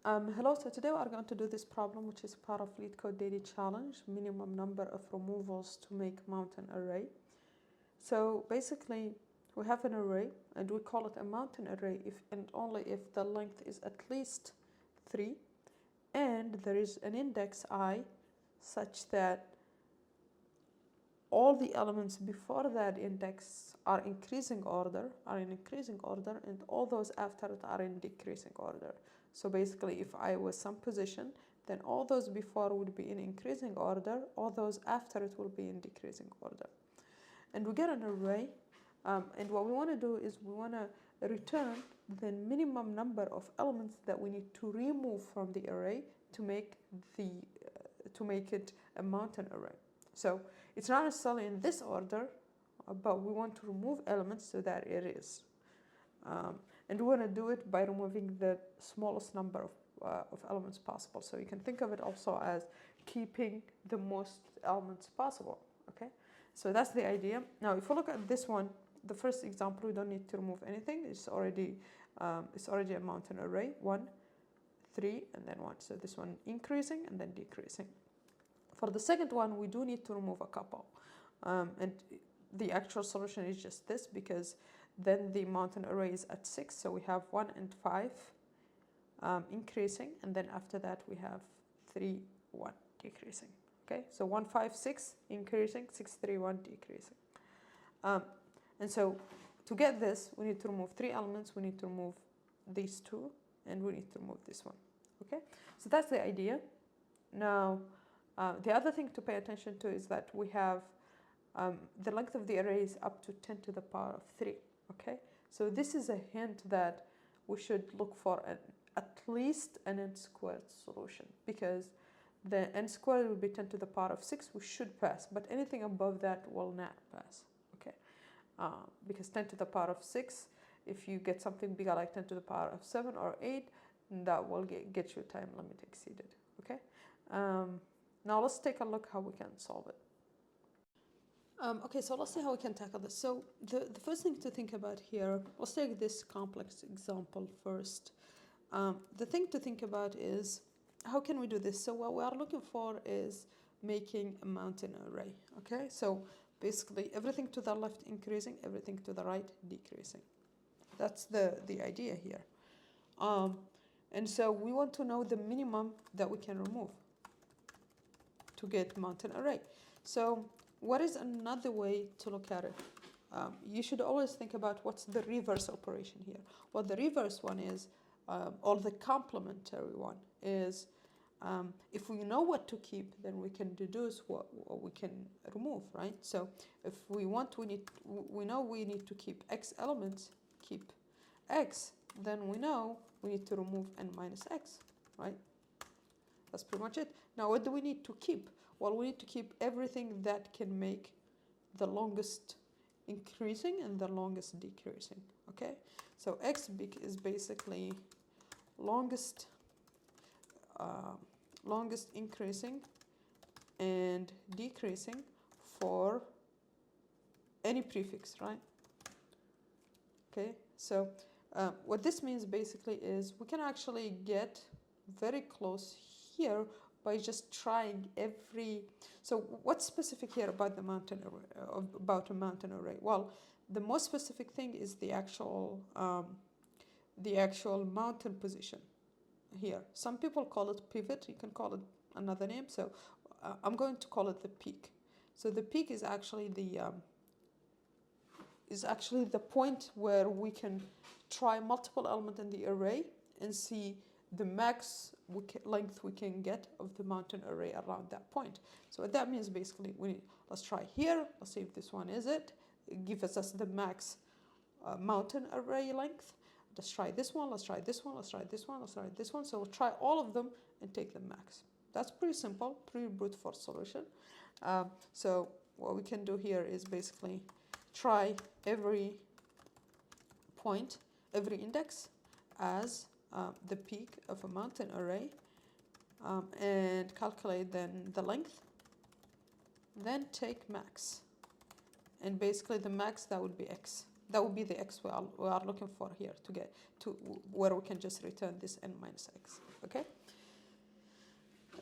Hello, so today we are going to do this problem, which is part of Leetcode daily challenge, minimum number of removals to make mountain array. So basically we have an array and we call it a mountain array if and only if the length is at least 3 and there is an index I such that all the elements before that index are in increasing order, and all those after it are in decreasing order. So basically, if I was some position, then all those before would be in increasing order, all those after it will be in decreasing order. And we get an array, and what we want to do is we want to return the minimum number of elements that we need to remove from the array to make it a mountain array. So it's not necessarily in this order, but we want to remove elements so that it is. And we want to do it by removing the smallest number of elements possible. So you can think of it also as keeping the most elements possible, okay? So that's the idea. Now, if we look at this one, the first example, we don't need to remove anything. It's already a mountain array, 1, 3, and then 1. So this one increasing and then decreasing. For the second one, we do need to remove a couple. And the actual solution is just this, because then the mountain array is at 6. So we have 1 and 5 increasing. And then after that, we have 3, 1 decreasing. Okay, so 1, 5, 6 increasing, 6, 3, 1 decreasing. And so to get this, we need to remove 3 elements. We need to remove these 2, and we need to remove this one. Okay, so that's the idea. Now, the other thing to pay attention to is that we have the length of the array is up to 10 to the power of 3. Okay, so this is a hint that we should look for at least an n squared solution, because the n squared will be 10 to the power of 6. We should pass, but anything above that will not pass. Okay, because 10 to the power of 6, if you get something bigger like 10 to the power of 7 or 8, that will get you time limit exceeded. Okay. Now let's take a look how we can solve it. Okay, so let's see how we can tackle this. So the first thing to think about here, let's take this complex example first. The thing to think about is, how can we do this? So what we are looking for is making a mountain array. Okay, so basically everything to the left increasing, everything to the right decreasing. That's the idea here. And so we want to know the minimum that we can remove to get mountain array. So what is another way to look at it? You should always think about what's the reverse operation here. Well, the reverse one is, or the complementary one is, if we know what to keep, then we can deduce what we can remove, right? So if we want, we know we need to keep x elements, keep x, then we know we need to remove n minus x, right? That's pretty much it. Now, what do we need to keep? Well, we need to keep everything that can make the longest increasing and the longest decreasing, okay? So x is basically longest increasing and decreasing for any prefix, right? Okay, so what this means basically is we can actually get very close here by just trying every. So what's specific here about the mountain array, about a mountain array? Well, the most specific thing is the actual mountain position here. Some people call it pivot. You can call it another name. So I'm going to call it the peak. So the peak is actually the point where we can try multiple elements in the array and see the max length we can get of the mountain array around that point. So what that means basically, let's try here. Let's see if this one is it. It gives us the max mountain array length. Let's try this one. Let's try this one. Let's try this one. Let's try this one. So we'll try all of them and take the max. That's pretty simple, pretty brute force solution. So what we can do here is basically try every point, every index as the peak of a mountain array, and calculate then the length, then take max, and basically the max, that would be x. That would be the x we are looking for here to get to where we can just return this n minus x. okay?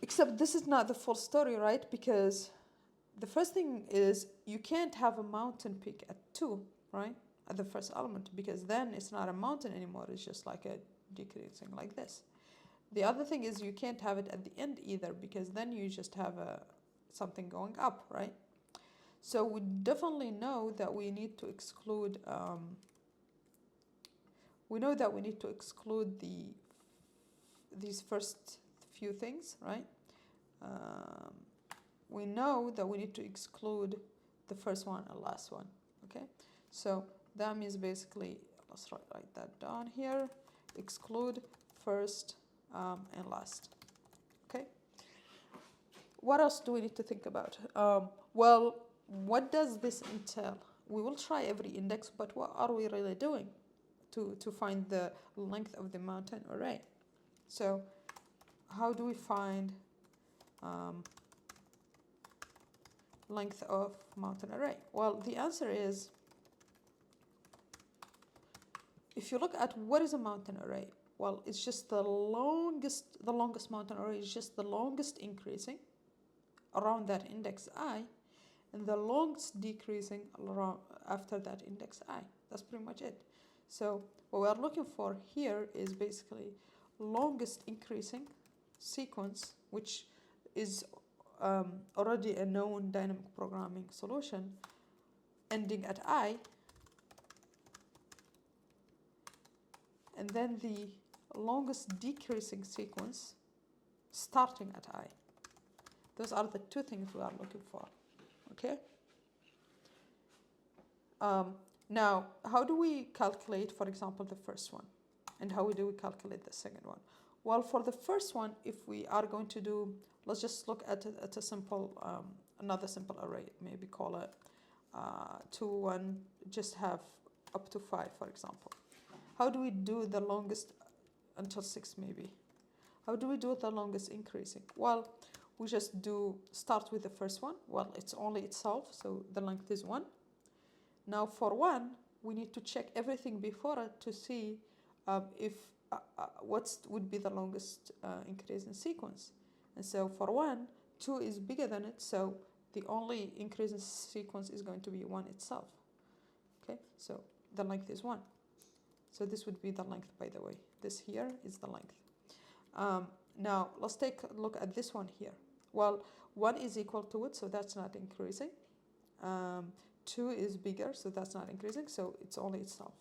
Except this is not the full story, right? Because the first thing is you can't have a mountain peak at 2, right? At the first element, because then it's not a mountain anymore. It's just like a decreasing like this. The other thing is you can't have it at the end either, because then you just have something going up, right? So we definitely know that we need to exclude, these first few things, right? We know that we need to exclude the first one and last one, okay? So that means basically, let's write that down here, exclude first and last, okay? What else do we need to think about? Well, what does this entail? We will try every index, but what are we really doing to find the length of the mountain array? So how do we find length of mountain array? Well, the answer is, if you look at what is a mountain array, well, it's just the longest mountain array is just the longest increasing around that index I, and the longest decreasing around after that index I. That's pretty much it. So what we are looking for here is basically longest increasing sequence, which is already a known dynamic programming solution, ending at I, and then the longest decreasing sequence starting at I. Those are the two things we are looking for, okay? Now, how do we calculate, for example, the first one? And how do we calculate the second one? Well, for the first one, if we are going to do, let's just look at a simple, another simple array, maybe call it 2, 1, just have up to 5, for example. How do we do the longest until 6 maybe? How do we do the longest increasing? Well, we just start with the first one. Well, it's only itself, so the length is 1. Now for 1, we need to check everything before it to see if what would be the longest increasing sequence. And so for 1, 2 is bigger than it, so the only increasing sequence is going to be 1 itself. Okay, so the length is 1. So this would be the length, by the way. This here is the length. Now, let's take a look at this one here. Well, 1 is equal to it, so that's not increasing. 2 is bigger, so that's not increasing, so it's only itself.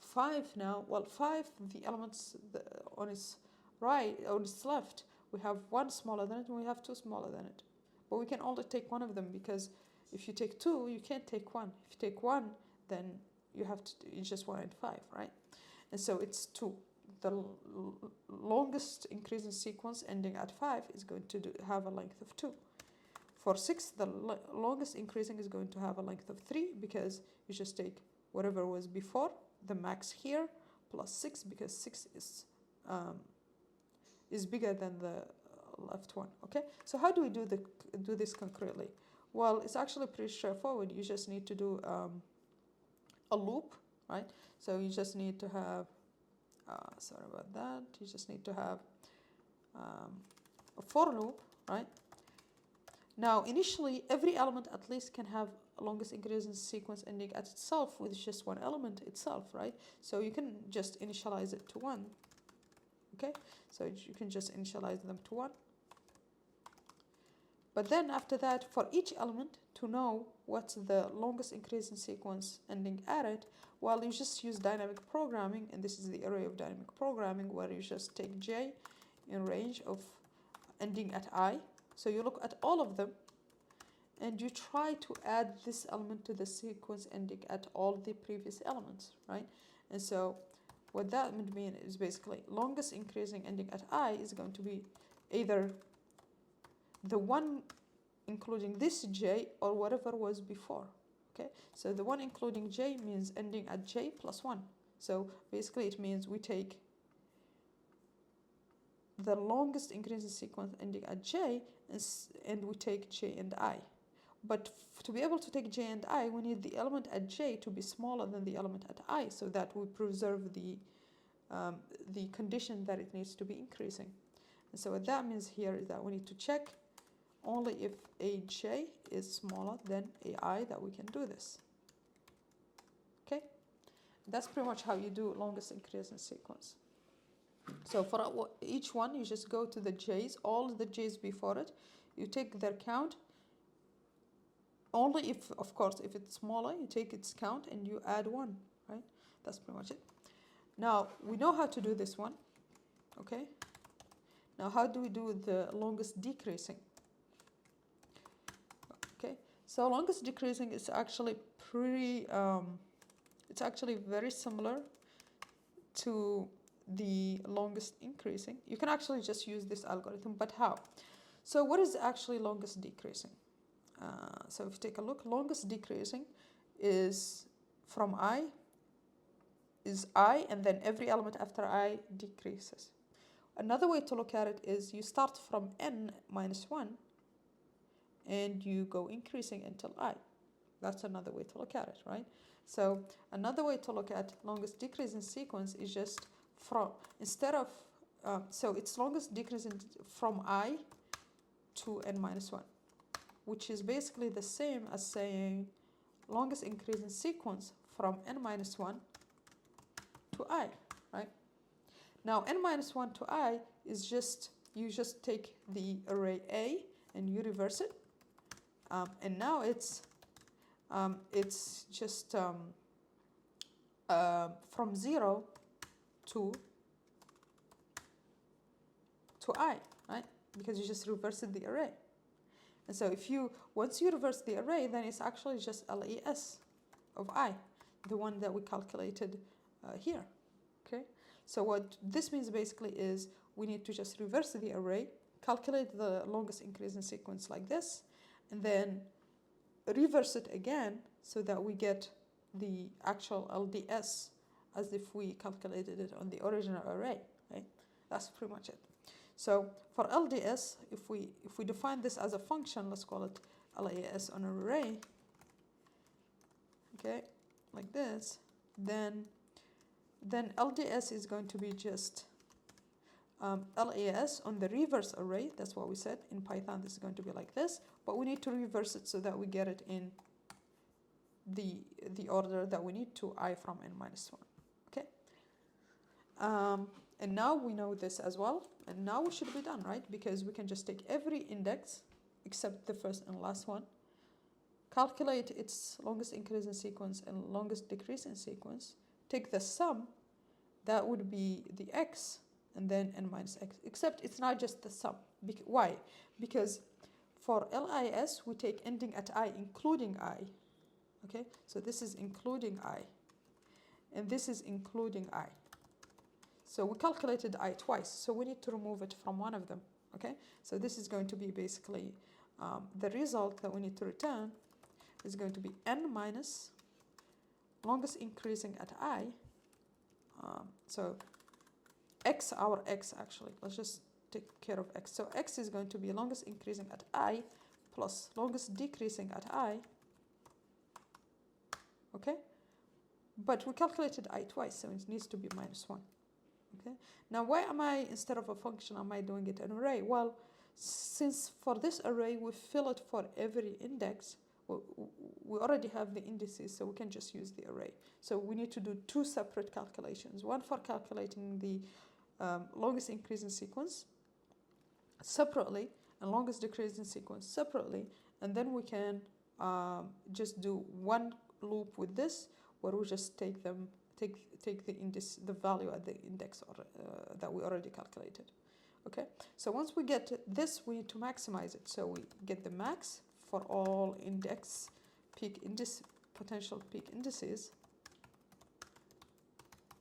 5 now, well, 5, the elements on its right, on its left, we have 1 smaller than it, and we have 2 smaller than it. But we can only take one of them, because if you take 2, you can't take 1. If you take 1, then it's just 1 and 5, right? And so it's 2. The longest increasing sequence ending at 5 is going to have a length of 2. For 6, the longest increasing is going to have a length of 3, because you just take whatever was before, the max here, plus 6, because 6 is bigger than the left one, okay? So how do we do this concretely? Well, it's actually pretty straightforward. You just need to do a loop, right? So you just need to have, sorry about that, you just need to have a for loop, right? Now, initially, every element at least can have a longest increasing sequence ending at itself with just one element itself, right? So you can just initialize it to 1, okay? So you can just initialize them to 1. But then after that, for each element, to know what's the longest increasing sequence ending at it, well, you just use dynamic programming, and this is the array of dynamic programming, where you just take j in range of ending at I. So you look at all of them, and you try to add this element to the sequence ending at all the previous elements, right? And so what that would mean is basically longest increasing ending at I is going to be either the one including this j or whatever was before, okay? So the one including j means ending at j plus 1. So basically it means we take the longest increasing sequence ending at j and we take j and I. But to be able to take j and I, we need the element at j to be smaller than the element at I, so that we preserve the condition that it needs to be increasing. And so what that means here is that we need to check only if aj is smaller than ai that we can do this. Okay, that's pretty much how you do longest increasing sequence. So for each one, you just go to the j's, all the j's before it, you take their count. Only if, of course, if it's smaller, you take its count and you add 1, right? That's pretty much it. Now, we know how to do this one, okay? Now, how do we do the longest decreasing? Okay, so longest decreasing is actually it's actually very similar to the longest increasing. You can actually just use this algorithm, but how? So what is actually longest decreasing? So if you take a look, longest decreasing is from I, and then every element after I decreases. Another way to look at it is you start from n minus 1 and you go increasing until I. That's another way to look at it, right? So another way to look at longest decreasing sequence is just from, instead of, so it's longest decreasing from I to n minus 1. Which is basically the same as saying longest increasing sequence from n minus 1 to I, right? Now, n minus 1 to I is just, you just take the array A and you reverse it. And now it's just from 0 to I, right? Because you just reversed the array. And so if you, once you reverse the array, then it's actually just LES of I, the one that we calculated here, okay? So what this means basically is we need to just reverse the array, calculate the longest increasing sequence like this, and then reverse it again so that we get the actual LDS as if we calculated it on the original array, right? That's pretty much it. So for LDS, if we define this as a function, let's call it LAS on an array, okay, like this, then LDS is going to be just LAS on the reverse array. That's what we said. In Python, this is going to be like this, but we need to reverse it so that we get it in the order that we need to I from n minus 1, okay? And now we know this as well, and now we should be done, right? Because we can just take every index except the first and last one, calculate its longest increasing sequence and longest decreasing sequence, take the sum, that would be the x, and then n minus x, except it's not just the sum. Why? Because for LIS, we take ending at I, including I, okay? So this is including I, and this is including I. So we calculated I twice, so we need to remove it from one of them, okay? So this is going to be basically, the result that we need to return is going to be n minus longest increasing at I. So x, our x actually, let's just take care of x. So x is going to be longest increasing at I plus longest decreasing at I, okay? But we calculated I twice, so it needs to be minus 1. Okay. Now, why am I, instead of a function, am I doing it an array? Well, since for this array, we fill it for every index, we already have the indices, so we can just use the array. So we need to do two separate calculations, one for calculating the longest increasing sequence separately and longest decreasing sequence separately, and then we can just do one loop with this, where we just take the index, the value at the index that we already calculated. Okay, so once we get this, we need to maximize it. So we get the max for all potential peak indices.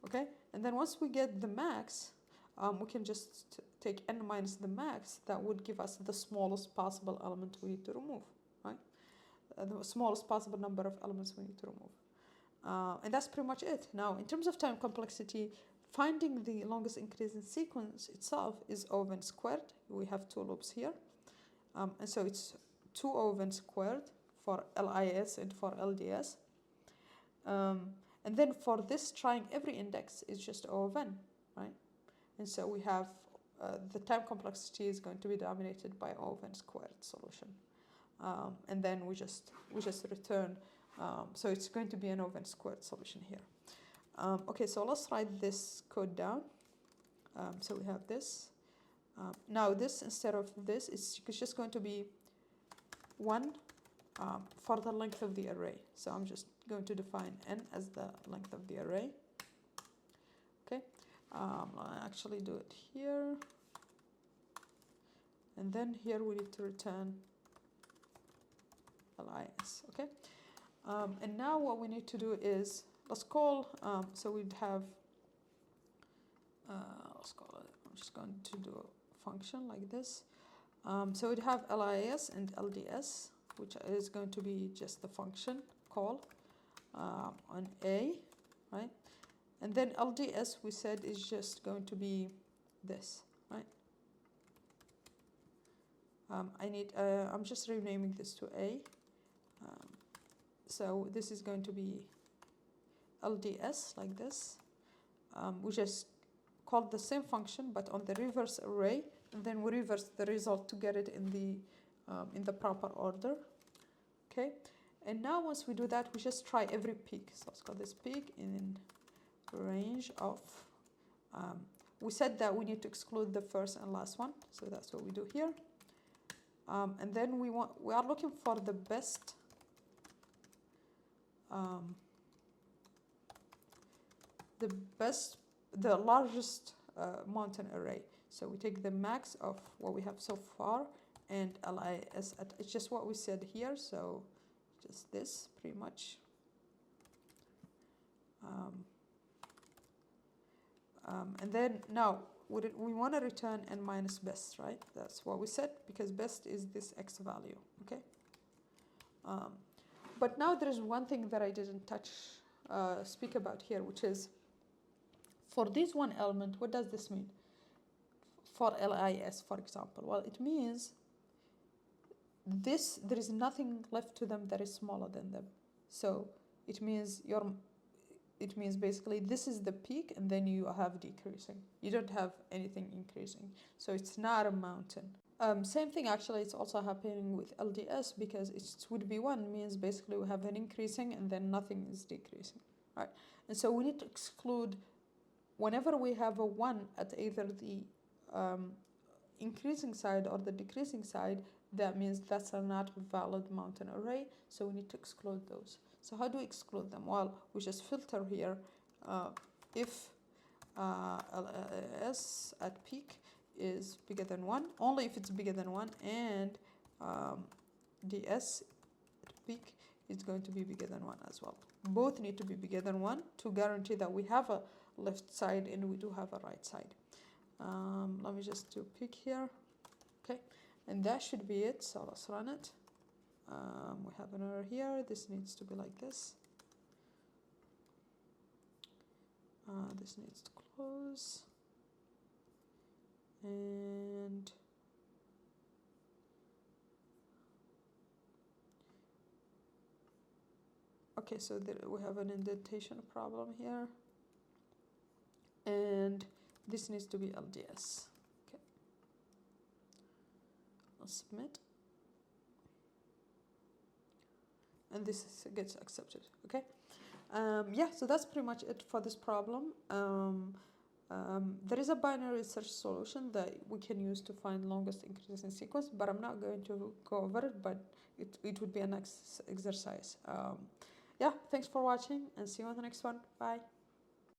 Okay, and then once we get the max, we can just take n minus the max. That would give us the smallest possible element we need to remove, right? The smallest possible number of elements we need to remove. And that's pretty much it. Now, in terms of time complexity, finding the longest increasing sequence itself is O of n squared. We have two loops here. And so it's 2O of n squared for LIS and for LDS. And then for this, trying every index is just O of n, right? And so we have the time complexity is going to be dominated by oven squared solution. And then we just return, so it's going to be an oven squared solution here. Okay, so let's write this code down. So we have this. Now this, instead of this, it's just going to be 1 for the length of the array. So I'm just going to define n as the length of the array. Okay, I'll actually do it here. And then here we need to return lis, okay? And now what we need to do is, let's call, so we'd have, let's call it, I'm just going to do a function like this. So we'd have lis and lds, which is going to be just the function call on a, right? And then lds, we said, is just going to be this, right? I'm just renaming this to a. So this is going to be lds, like this. We just called the same function, but on the reverse array, and then we reverse the result to get it in the proper order. Okay, and now once we do that, we just try every peak. So let's call this peak in range of. We said that we need to exclude the first and last one, so that's what we do here. And then we are looking for the best. The largest mountain array. So we take the max of what we have so far and lis at, it's just what we said here, so just this pretty much. And then now we want to return n minus best, right? That's what we said, because best is this x value, okay? But now there is one thing that I didn't speak about here, which is for this one element, what does this mean? For lis, for example, well, it means there is nothing left to them that is smaller than them. So it means basically this is the peak, and then you have decreasing. You don't have anything increasing. So it's not a mountain. Same thing, actually, it's also happening with LDS, because it would be 1 means basically we have an increasing and then nothing is decreasing, right? And so we need to exclude whenever we have a 1 at either the increasing side or the decreasing side. That means that's not a valid mountain array, so we need to exclude those. So how do we exclude them? Well, we just filter here if ls at peak is bigger than 1, only if it's bigger than 1, and ds at peak is going to be bigger than 1 as well. Both need to be bigger than 1 to guarantee that we have a left side and we do have a right side. Let me just do peak here. Okay, and that should be it. So let's run it. We have an error here. This needs to be like this. This needs to close. And okay, so we have an indentation problem here, and this needs to be LDS. Okay, I'll submit, and this gets accepted. Okay, yeah, so that's pretty much it for this problem. There is a binary search solution that we can use to find longest increasing sequence, but I'm not going to go over it, but it would be an exercise. Yeah, thanks for watching, and see you on the next one. Bye.